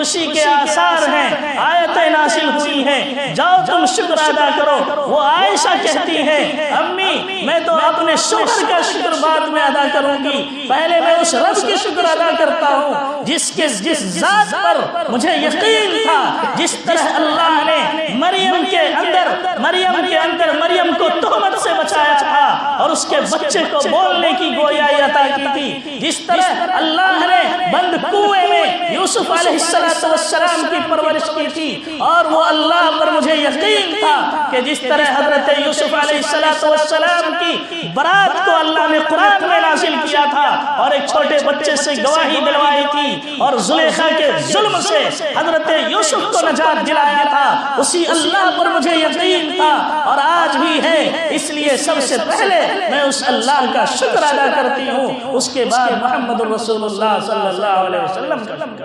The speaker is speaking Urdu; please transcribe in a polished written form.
خوشی کے آثار ہیں، آیتیں نازل ہوئی ہیں، جاؤ تم شکر ادا کرو۔ وہ عائشہ کہتی ہے امی میں تو اپنے شوہر کا شکر بعد میں ادا کروں گی، پہلے میں اس رب کی شکر ادا کرتا ہوں جس ذات پر مجھے یقین تھا، جس طرح اللہ نے مریم کے اندر مریم کو تہمت سے بچایا تھا اور اس کے بچے کو بولنے کی گویائی عطا کی تھی، جس طرح اللہ نے بند کنویں میں یوسف علیہ السلام کی پرورش کی تھی، اور وہ اللہ پر مجھے یقین تھا کہ جس طرح حضرت یوسف علیہ السلام کی برات کو اللہ نے قرآن میں نازل کیا تھا اور ایک چھوٹے بچے سے گواہی دلوائی تھی اور زلیخا کے ظلم سے حضرت یوسف کو نجات دلایا تھا، اسی اللہ پر مجھے یقین تھا اور آج بھی ہے۔ اس لیے سب سے پہلے میں اس اللہ کا شکر ادا کرتی ہوں، اس کے بعد محمد الرسول اللہ صلی اللہ علیہ وسلم کا